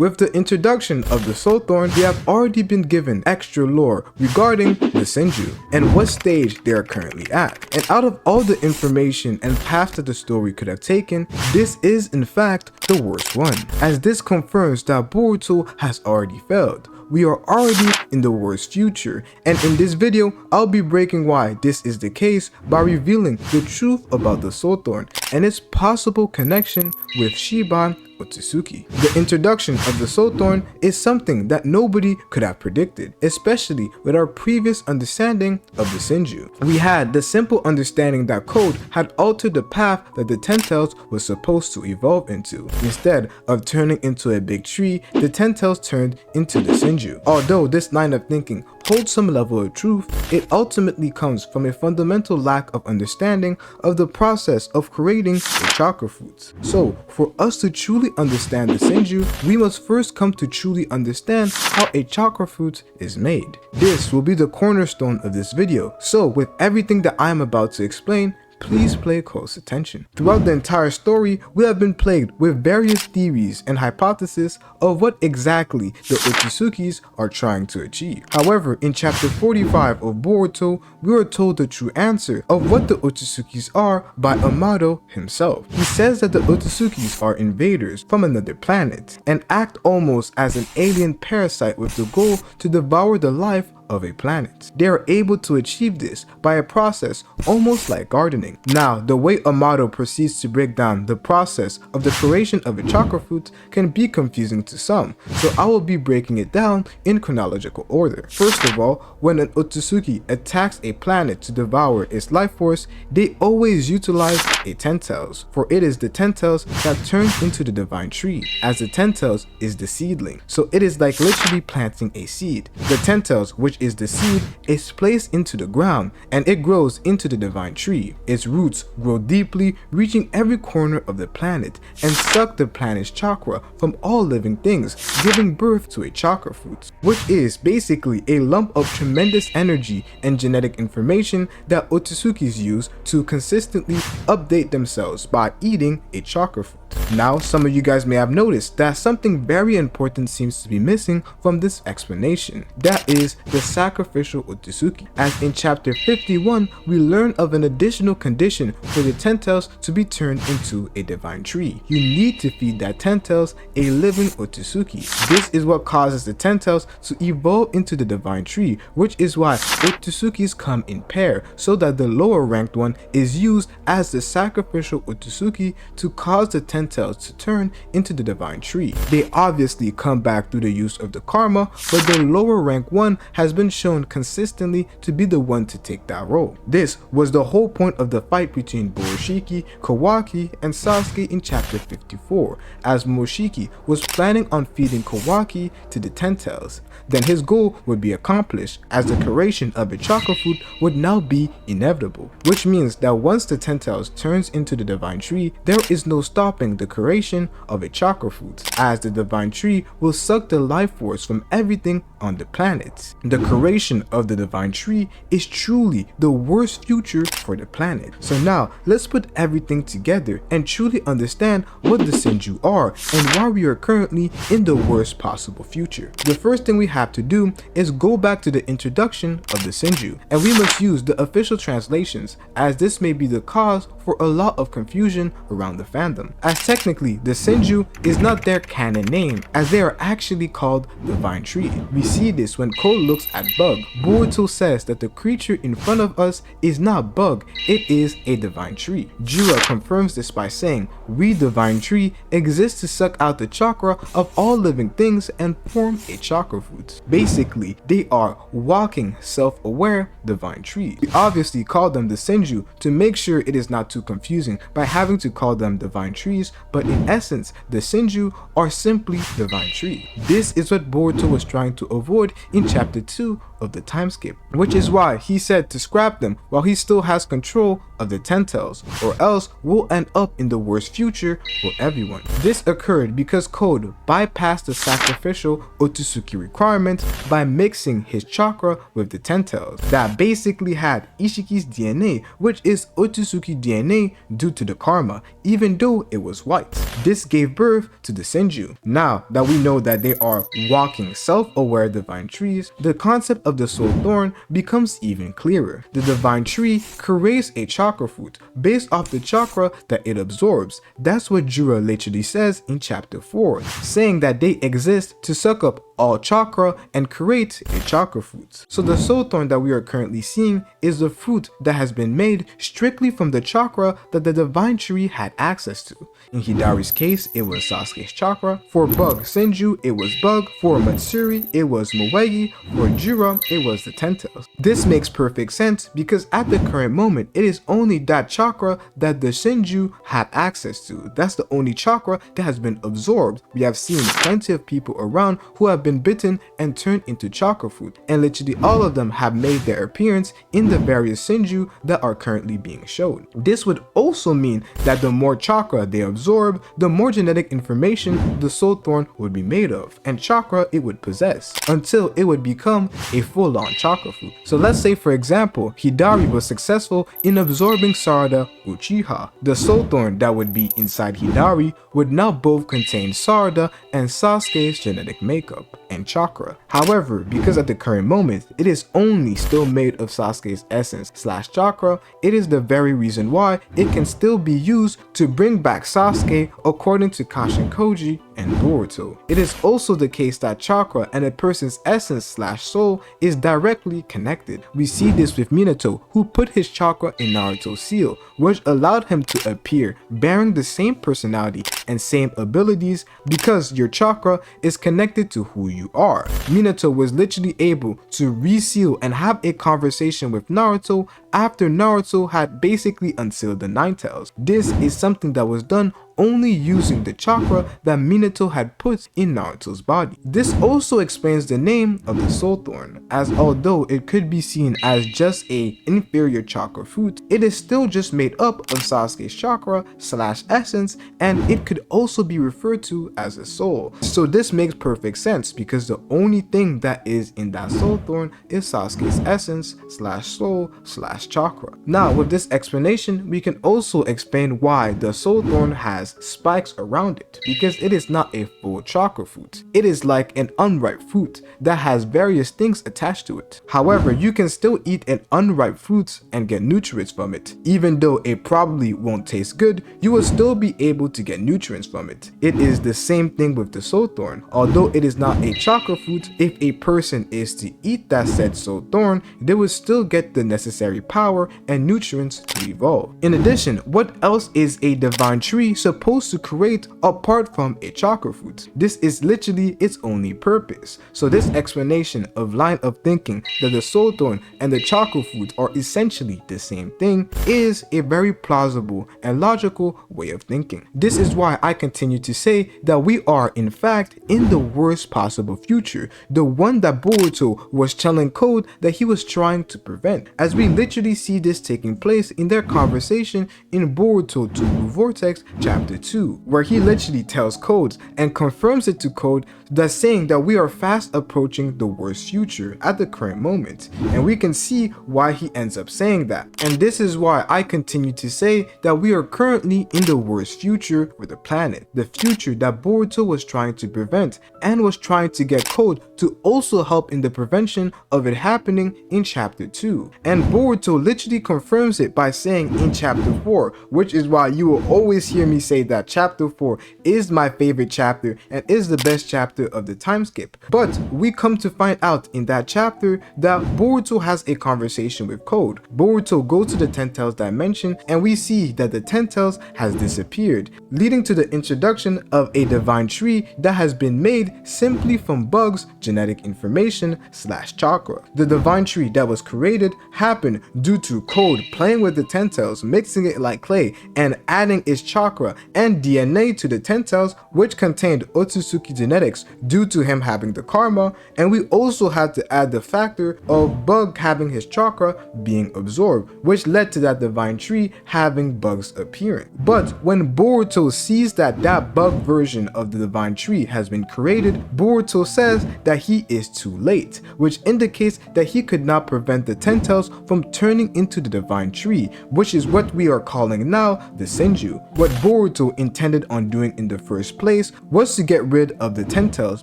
With the introduction of the Soul Thorn, we have already been given extra lore regarding the Shinju and what stage they are currently at. And out of all the information and paths that the story could have taken, this is in fact the worst one, as this confirms that Boruto has already failed. We are already in the worst future, and in this video, I'll be breaking why this is the case by revealing the truth about the Soul Thorn and its possible connection with Shibai Otsutsuki. The introduction of the Soul Thorn is something that nobody could have predicted, especially with our previous understanding of the Shinju. We had the simple understanding that Code had altered the path that the Ten Tails was supposed to evolve into. Instead of turning into a big tree, the Ten Tails turned into the Shinju. Although this line of thinking holds some level of truth, it ultimately comes from a fundamental lack of understanding of the process of creating a chakra fruit. So, for us to truly understand the Shinju, we must first come to truly understand how a chakra fruit is made. This will be the cornerstone of this video, so with everything that I am about to explain, please pay close attention. Throughout the entire story, we have been plagued with various theories and hypotheses of what exactly the Otsutsukis are trying to achieve. However, in chapter 45 of Boruto, we are told the true answer of what the Otsutsuki are by Amado himself. He says that the Otsutsuki are invaders from another planet and act almost as an alien parasite with the goal to devour the life of a planet. They are able to achieve this by a process almost like gardening. Now, the way Amado proceeds to break down the process of the creation of a chakra fruit can be confusing to some, so I will be breaking it down in chronological order. First of all, when an Otsutsuki attacks a planet to devour its life force, they always utilize a Ten Tails, for it is the Ten Tails that turns into the divine tree, as the Ten Tails is the seedling. So it is like literally planting a seed. The Ten Tails, which is the seed, is placed into the ground and it grows into the divine tree. Its roots grow deeply, reaching every corner of the planet and suck the planet's chakra from all living things, giving birth to a chakra fruit, which is basically a lump of tremendous energy and genetic information that Otsutsukis use to consistently update themselves by eating a chakra fruit. Now, some of you guys may have noticed that something very important seems to be missing from this explanation. That is the sacrificial Otsutsuki. As in chapter 51, we learn of an additional condition for the Ten Tails to be turned into a divine tree. You need to feed that Ten Tails a living Otsutsuki. This is what causes the Ten Tails to evolve into the divine tree, which is why Otsutsukis come in pair, so that the lower ranked one is used as the sacrificial Otsutsuki to cause the Ten Tails to turn into the divine tree. They obviously come back through the use of the karma, but the lower rank one has been shown consistently to be the one to take that role. This was the whole point of the fight between Borushiki, Kawaki, and Sasuke in chapter 54, as Moshiki was planning on feeding Kawaki to the Ten Tails. Then his goal would be accomplished, as the creation of a chakra fruit would now be inevitable, which means that once the Ten Tails turns into the divine tree, there is no stopping the creation of a chakra fruit, as the divine tree will suck the life force from everything on the planet. The creation of the divine tree is truly the worst future for the planet. So now let's put everything together and truly understand what the Shinju are and why we are currently in the worst possible future. The first thing we have to do is go back to the introduction of the Shinju, and we must use the official translations, as this may be the cause for a lot of confusion around the fandom, as technically the Shinju is not their canon name, as they are actually called divine tree. We see this when Code looks at Bug. Boruto says that the creature in front of us is not Bug, it is a divine tree. Jura confirms this by saying, we divine tree exist to suck out the chakra of all living things and form a chakra fruit. Basically, they are walking self-aware divine trees. We obviously call them the Shinju to make sure it is not too confusing by having to call them divine trees, but in essence, the Shinju are simply divine trees. This is what Boruto was trying to avoid in chapter 2 of the time skip, which is why he said to scrap them while he still has control of the 10 tails, or else we'll end up in the worst future for everyone. This occurred because Code bypassed the sacrificial Otsutsuki requirement by mixing his chakra with the 10 tails that basically had Ishiki's DNA, which is Otsutsuki DNA due to the karma, even though it was white. This gave birth to the Shinju. Now that we know that they are walking self-aware divine trees, the concept of the soul thorn becomes even clearer. The divine tree creates a chakra fruit based off the chakra that it absorbs. That's what Jura literally says in chapter 4, saying that they exist to suck up all chakra and create a chakra fruit. So the soul thorn that we are currently seeing is the fruit that has been made strictly from the chakra that the divine tree had access to. In Hidari's case, it was Sasuke's chakra. For Bug Shinju, it was Bug. For Matsuri, it was Moegi. For Jura, it was the 10 tails. This makes perfect sense because at the current moment, it is only that chakra that the Shinju had access to. That's the only chakra that has been absorbed. We have seen plenty of people around who have been bitten and turned into chakra fruit, and literally all of them have made their appearance in the various Shinju that are currently being shown. This would also mean that the more chakra they absorb, the more genetic information the soul thorn would be made of, and chakra it would possess, until it would become a full-on chakra fruit. So let's say for example, Hidari was successful in absorbing Sarada Uchiha. The soul thorn that would be inside Hidari would now both contain Sarada and Sasuke's genetic makeup and chakra. However, because at the current moment it is only still made of Sasuke's essence / chakra, it is the very reason why it can still be used to bring back Sasuke according to Kashin Koji and Boruto. It is also the case that chakra and a person's essence / soul is directly connected. We see this with Minato, who put his chakra in Naruto's seal, which allowed him to appear bearing the same personality and same abilities because your chakra is connected to who you are. Minato was literally able to reseal and have a conversation with Naruto after Naruto had basically unsealed the 9 tails. This is something that was done only using the chakra that Minato had put in Naruto's body. This also explains the name of the soul thorn, as although it could be seen as just a inferior chakra fruit, it is still just made up of Sasuke's chakra / essence, and it could also be referred to as a soul. So this makes perfect sense because the only thing that is in that soul thorn is Sasuke's essence / soul / chakra. Now with this explanation, we can also explain why the soul thorn has spikes around it, because it is not a full chakra fruit. It is like an unripe fruit that has various things attached to it. However, you can still eat an unripe fruit and get nutrients from it. Even though it probably won't taste good, you will still be able to get nutrients from it. It is the same thing with the soul thorn. Although it is not a chakra fruit, if a person is to eat that said soul thorn, they will still get the necessary power and nutrients to evolve. In addition, what else is a divine tree supposed to create apart from a chakra fruit? This is literally its only purpose. So this explanation of line of thinking that the soul thorn and the chakra fruit are essentially the same thing is a very plausible and logical way of thinking. This is why I continue to say that we are in fact in the worst possible future, the one that Boruto was telling Code that he was trying to prevent, as we literally see this taking place in their conversation in Boruto 2 Blue Vortex chapter 2, where he literally tells Code and confirms it to Code that saying that we are fast approaching the worst future at the current moment, and we can see why he ends up saying that. And this is why I continue to say that we are currently in the worst future for the planet, the future that Boruto was trying to prevent and was trying to get Code to also help in the prevention of it happening in chapter 2. And Boruto literally confirms it by saying in chapter 4, which is why you will always hear me say that chapter 4 is my favorite chapter and is the best chapter of the time skip. But we come to find out in that chapter that Boruto has a conversation with Code. Boruto goes to the 10 tails dimension and we see that the 10 tails has disappeared, leading to the introduction of a divine tree that has been made simply from Bug's genetic information / chakra. The divine tree that was created happened due to Code playing with the Ten-Tails, mixing it like clay, and adding its chakra and DNA to the Ten-Tails, which contained Otsutsuki genetics due to him having the karma, and we also had to add the factor of Bug having his chakra being absorbed, which led to that divine tree having Bug's appearance. But when Boruto sees that Bug version of the divine tree has been created, Boruto says that he is too late, which indicates that he could not prevent the Ten-Tails from turning into the divine tree, which is what we are calling now the Shinju. What Boruto intended on doing in the first place was to get rid of the Ten-Tails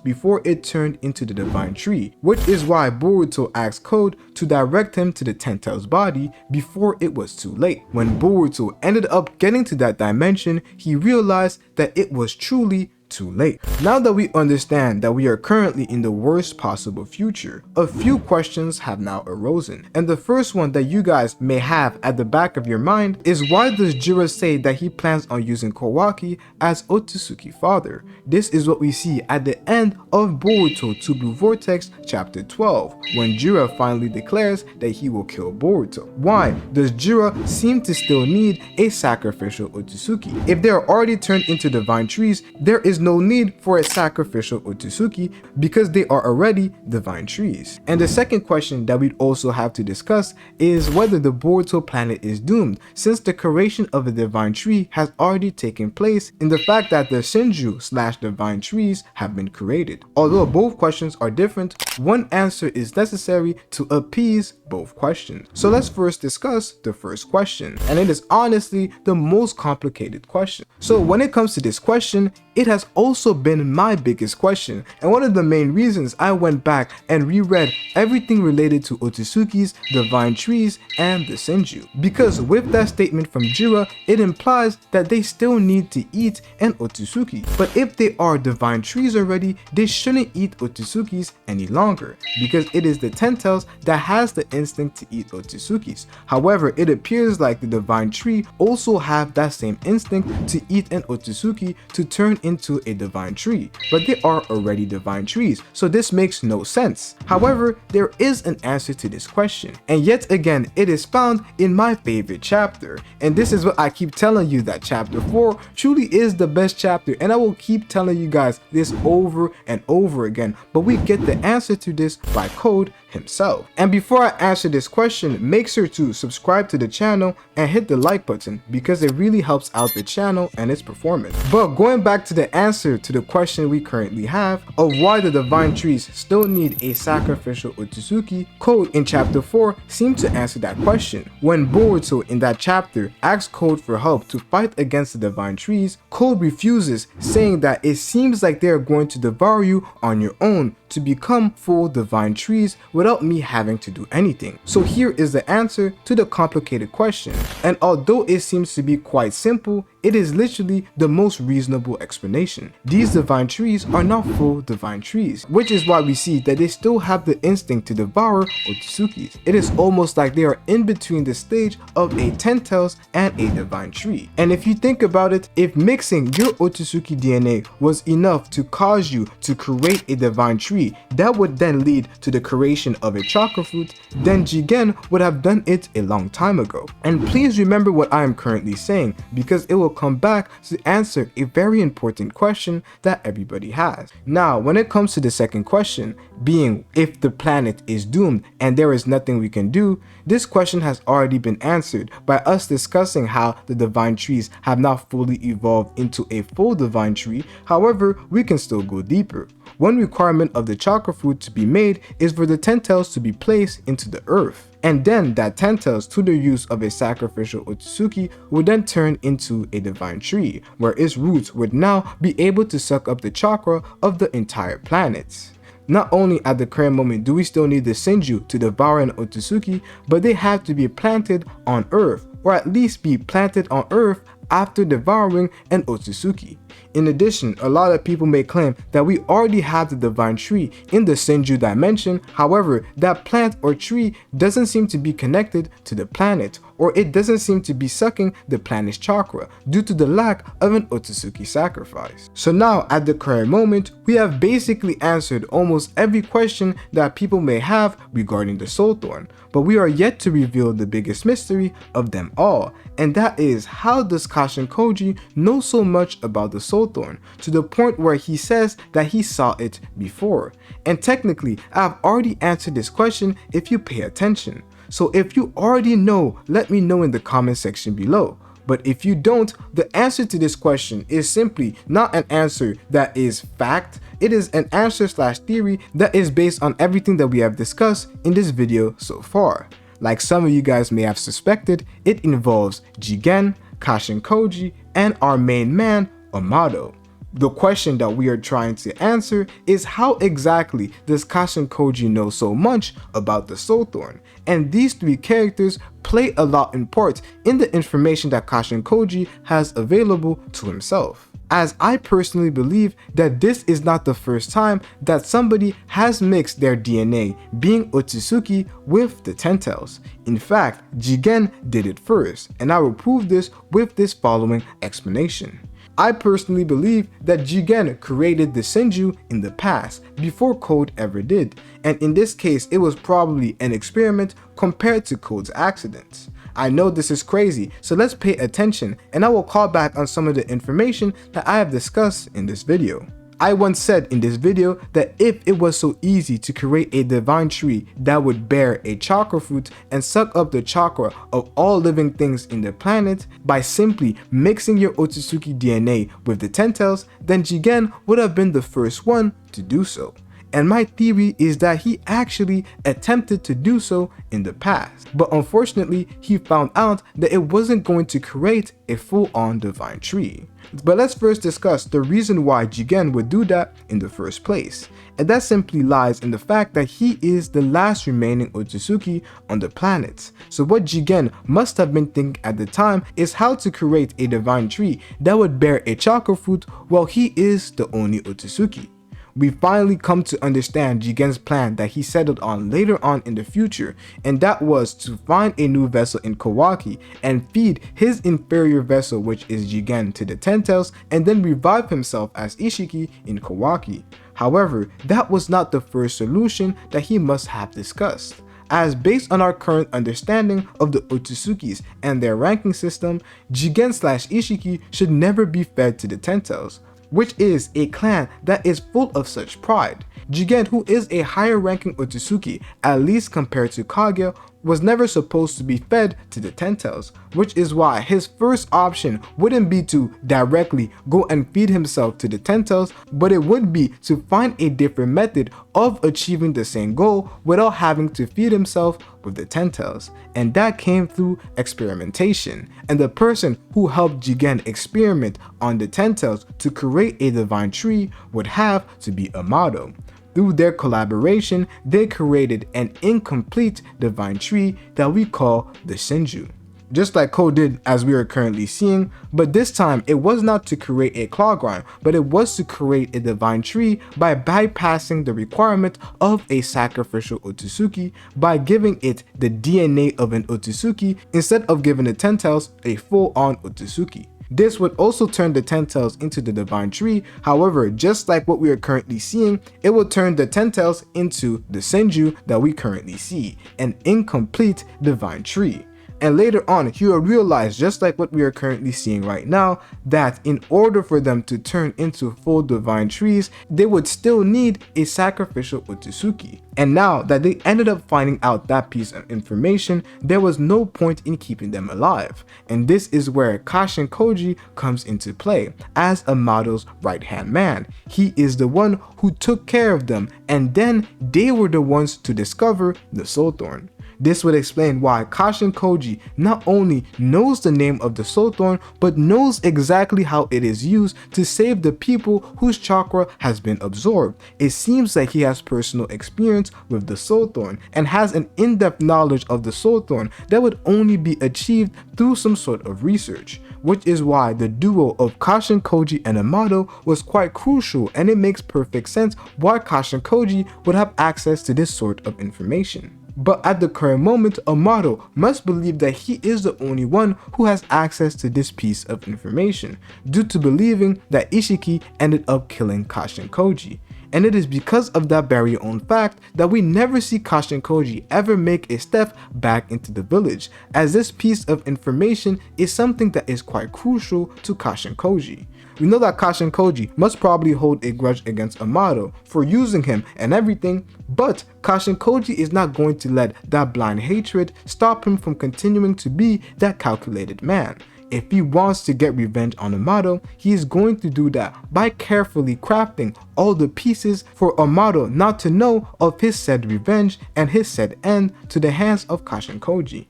before it turned into the divine tree, which is why Boruto asked Code to direct him to the Ten-Tails body before it was too late. When Boruto ended up getting to that dimension, he realized that it was truly too late. Now that we understand that we are currently in the worst possible future, a few questions have now arisen. And the first one that you guys may have at the back of your mind is, why does Jiraiya say that he plans on using Kawaki as Otsutsuki father? This is what we see at the end of Boruto 2 Blue Vortex chapter 12, when Jiraiya finally declares that he will kill Boruto. Why does Jiraiya seem to still need a sacrificial Otsutsuki? If they are already turned into divine trees, there is no need for a sacrificial Otsutsuki because they are already divine trees. And the second question that we'd also have to discuss is whether the Boruto planet is doomed, since the creation of a divine tree has already taken place in the fact that the Shinju / divine trees have been created. Although both questions are different, one answer is necessary to appease both questions. So let's first discuss the first question, and it is honestly the most complicated question. So when it comes to this question, it has also been my biggest question, and one of the main reasons I went back and reread everything related to Otsutsuki's divine trees and the Shinju. Because with that statement from Jiraiya, it implies that they still need to eat an Otsutsuki. But if they are divine trees already, they shouldn't eat Otsutsukis any longer, because it is the Ten-Tails that has the instinct to eat Otsutsuki's. However, it appears like the divine tree also have that same instinct to eat an Otsutsuki to turn into a divine tree, but they are already divine trees, so this makes no sense. However, there is an answer to this question, and yet again it is found in my favorite chapter, and this is what I keep telling you, that chapter 4 truly is the best chapter, and I will keep telling you guys this over and over again, but we get the answer to this by Code himself. And before I answer this question, make sure to subscribe to the channel and hit the like button, because it really helps out the channel and its performance. But going back to the answer to the question we currently have of why the divine trees still need a sacrificial Otsutsuki, Code in chapter 4 seemed to answer that question. When Boruto in that chapter asks Code for help to fight against the divine trees, Code refuses, saying that it seems like they are going to devour you on your own to become full divine trees without me having to do anything. So here is the answer to the complicated question, and although it seems to be quite simple, it is literally the most reasonable explanation. These divine trees are not full divine trees, which is why we see that they still have the instinct to devour Otsutsuki's. It is almost like they are in between the stage of a Ten-Tails and a divine tree. And if you think about it, if mixing your Otsutsuki DNA was enough to cause you to create a divine tree that would then lead to the creation of a chakra fruit, then Jigen would have done it a long time ago. And please remember what I am currently saying, because it will come back to answer a very important question that everybody has. Now, when it comes to the second question, being if the planet is doomed and there is nothing we can do, this question has already been answered by us discussing how the divine trees have not fully evolved into a full divine tree. However, we can still go deeper. One requirement of the chakra fruit to be made is for the Ten-Tails to be placed into the earth. And then that Ten-Tails, through the use of a sacrificial Otsutsuki, would then turn into a divine tree, where its roots would now be able to suck up the chakra of the entire planet. Not only at the current moment do we still need the Shinju to devour an Otsutsuki, but they have to be planted on Earth, or at least be planted on Earth after devouring an Otsutsuki. In addition, a lot of people may claim that we already have the divine tree in the Shinju dimension. However, that plant or tree doesn't seem to be connected to the planet, or it doesn't seem to be sucking the planet's chakra due to the lack of an Otsutsuki sacrifice. So now at the current moment, we have basically answered almost every question that people may have regarding the Soul Thorn, but we are yet to reveal the biggest mystery of them all, and that is, how does Kashin Koji know so much about the Soul Thorn to the point where he says that he saw it before? And technically, I've already answered this question if you pay attention. So if you already know, let me know in the comment section below. But if you don't, the answer to this question is simply not an answer that is fact. It is an answer/theory that is based on everything that we have discussed in this video so far. Like some of you guys may have suspected, it involves Jigen, Kashin Koji, and our main man, Amado. The question that we are trying to answer is, how exactly does Kashin Koji know so much about the Soul Thorn? And these three characters play a lot in part in the information that Kashin Koji has available to himself. As I personally believe that this is not the first time that somebody has mixed their DNA, being Otsutsuki, with the Ten Tails. In fact, Jigen did it first, and I will prove this with this following explanation. I personally believe that Jigen created the Shinju in the past, before Code ever did, and in this case it was probably an experiment compared to Code's accidents. I know this is crazy, so let's pay attention, and I will call back on some of the information that I have discussed in this video. I once said in this video that if it was so easy to create a divine tree that would bear a chakra fruit and suck up the chakra of all living things in the planet by simply mixing your Otsutsuki DNA with the Ten Tails, then Jigen would have been the first one to do so. And my theory is that he actually attempted to do so in the past, but unfortunately he found out that it wasn't going to create a full-on divine tree. But let's first discuss the reason why Jigen would do that in the first place, and that simply lies in the fact that he is the last remaining Otsutsuki on the planet. So what Jigen must have been thinking at the time is how to create a divine tree that would bear a chakra fruit while he is the only Otsutsuki. We finally come to understand Jigen's plan that he settled on later on in the future, and that was to find a new vessel in Kawaki and feed his inferior vessel, which is Jigen, to the Ten Tails, and then revive himself as Ishiki in Kawaki. However, that was not the first solution that he must have discussed, as based on our current understanding of the Otsutsukis and their ranking system, Jigen/Ishiki should never be fed to the Ten Tails, which is a clan that is full of such pride. Jigen, who is a higher ranking Otsutsuki, at least compared to Kage, was never supposed to be fed to the Ten Tails, which is why his first option wouldn't be to directly go and feed himself to the Ten Tails, but it would be to find a different method of achieving the same goal without having to feed himself with the Ten Tails, and that came through experimentation. And the person who helped Jigen experiment on the Ten Tails to create a divine tree would have to be Amado. Through their collaboration, they created an incomplete divine tree that we call the Shinju. Just like Code did, as we are currently seeing, but this time it was not to create a claw grind, but it was to create a divine tree by bypassing the requirement of a sacrificial Otsutsuki by giving it the DNA of an Otsutsuki instead of giving the Ten Tails a full-on Otsutsuki. This would also turn the Ten Tails into the divine tree. However, just like what we are currently seeing, it will turn the Ten Tails into the Shinju that we currently see, an incomplete divine tree. And later on, he will realize, just like what we are currently seeing right now, that in order for them to turn into full divine trees, they would still need a sacrificial Otsutsuki. And now that they ended up finding out that piece of information, there was no point in keeping them alive. And this is where Kashin Koji comes into play as Amado's right-hand man. He is the one who took care of them, and then they were the ones to discover the Soul Thorn. This would explain why Kashin Koji not only knows the name of the Soul Thorn, but knows exactly how it is used to save the people whose chakra has been absorbed. It seems like he has personal experience with the Soul Thorn and has an in-depth knowledge of the Soul Thorn that would only be achieved through some sort of research, which is why the duo of Kashin Koji and Amado was quite crucial, and it makes perfect sense why Kashin Koji would have access to this sort of information. But at the current moment, Amado must believe that he is the only one who has access to this piece of information, due to believing that Ishiki ended up killing Kashin Koji. And it is because of that very own fact that we never see Kashin Koji ever make a step back into the village, as this piece of information is something that is quite crucial to Kashin Koji. We know that Kashin Koji must probably hold a grudge against Amado for using him and everything, but Kashin Koji is not going to let that blind hatred stop him from continuing to be that calculated man. If he wants to get revenge on Amado, he is going to do that by carefully crafting all the pieces for Amado not to know of his said revenge and his said end to the hands of Kashin Koji.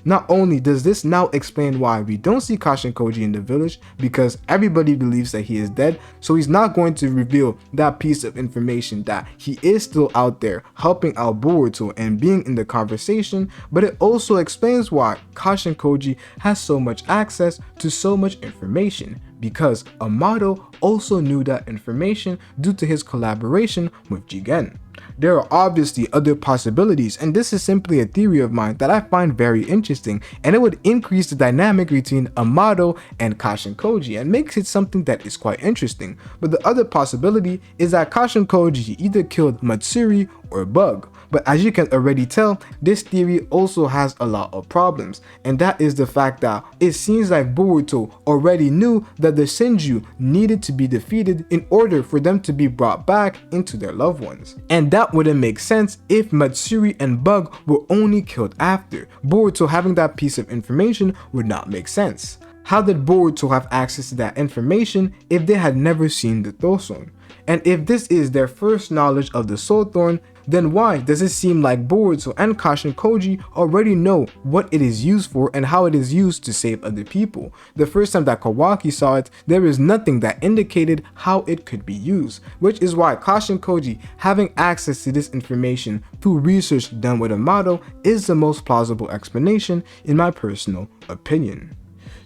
Not only does this now explain why we don't see Kashin Koji in the village, because everybody believes that he is dead, so he's not going to reveal that piece of information that he is still out there helping out Boruto and being in the conversation, but it also explains why Kashin Koji has so much access to so much information, because Amado also knew that information due to his collaboration with Jigen. There are obviously other possibilities, and this is simply a theory of mine that I find very interesting, and it would increase the dynamic between Amado and Kashin Koji and makes it something that is quite interesting. But the other possibility is that Kashin Koji either killed Matsuri or Bug. But as you can already tell, this theory also has a lot of problems, and that is the fact that it seems like Boruto already knew that the Shinju needed to be defeated in order for them to be brought back into their loved ones. And that wouldn't make sense if Matsuri and Bug were only killed after. Boruto having that piece of information would not make sense. How did Boruto have access to that information if they had never seen the Thorn? And if this is their first knowledge of the Soul Thorn, then why does it seem like Boruto and Kashin Koji already know what it is used for and how it is used to save other people? The first time that Kawaki saw it, there is nothing that indicated how it could be used, which is why Kashin Koji having access to this information through research done with Amado is the most plausible explanation in my personal opinion.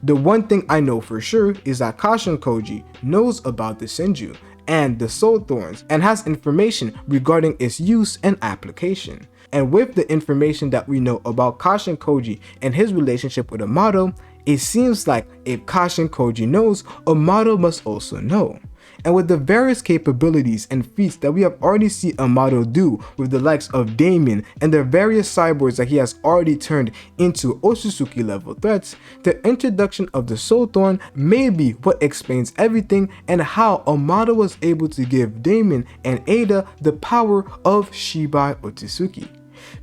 The one thing I know for sure is that Kashin Koji knows about the Shinju and the Soul Thorns and has information regarding its use and application. And with the information that we know about Kashin Koji and his relationship with Amado, it seems like if Kashin Koji knows, Amado must also know. And with the various capabilities and feats that we have already seen Amado do with the likes of Damon and the various cyborgs that he has already turned into Otsutsuki level threats, the introduction of the Soul Thorn may be what explains everything and how Amado was able to give Damon and Ada the power of Shibai Otsutsuki.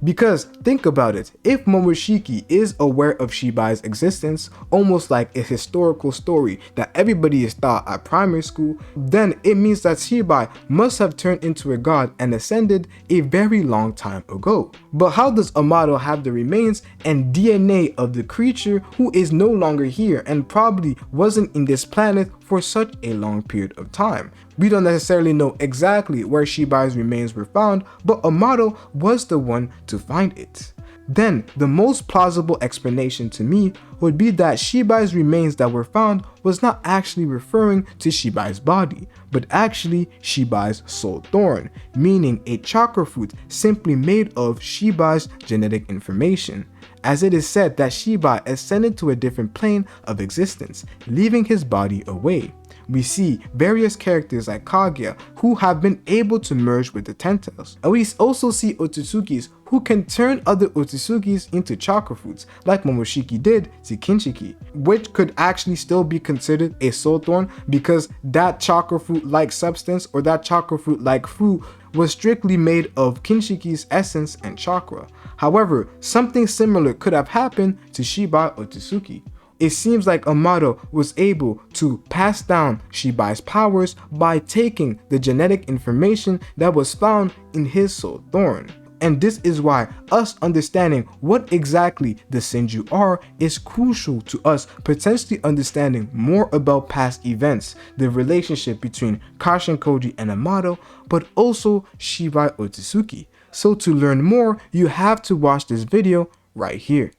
Because think about it, if Momoshiki is aware of Shibai's existence, almost like a historical story that everybody is taught at primary school, then it means that Shibai must have turned into a god and ascended a very long time ago. But how does Amado have the remains and DNA of the creature who is no longer here and probably wasn't in this planet for such a long period of time? We don't necessarily know exactly where Shibai's remains were found, but Amado was the one to find it. Then, the most plausible explanation to me would be that Shibai's remains that were found was not actually referring to Shibai's body, but actually Shibai's soul thorn, meaning a chakra fruit simply made of Shibai's genetic information, as it is said that Shibai ascended to a different plane of existence, leaving his body away. We see various characters like Kaguya who have been able to merge with the Tentails, and we also see Otsutsukis who can turn other Otsutsukis into chakra fruits like Momoshiki did to Kinshiki, which could actually still be considered a soul thorn because that chakra fruit like substance or that chakra fruit like fruit was strictly made of Kinshiki's essence and chakra. However, something similar could have happened to Shibai Otsutsuki. It seems like Amado was able to pass down Shibai's powers by taking the genetic information that was found in his soul thorn. And this is why us understanding what exactly the Shinju are is crucial to us potentially understanding more about past events, the relationship between Kashin Koji and Amado, but also Shibai Otsutsuki. So to learn more, you have to watch this video right here.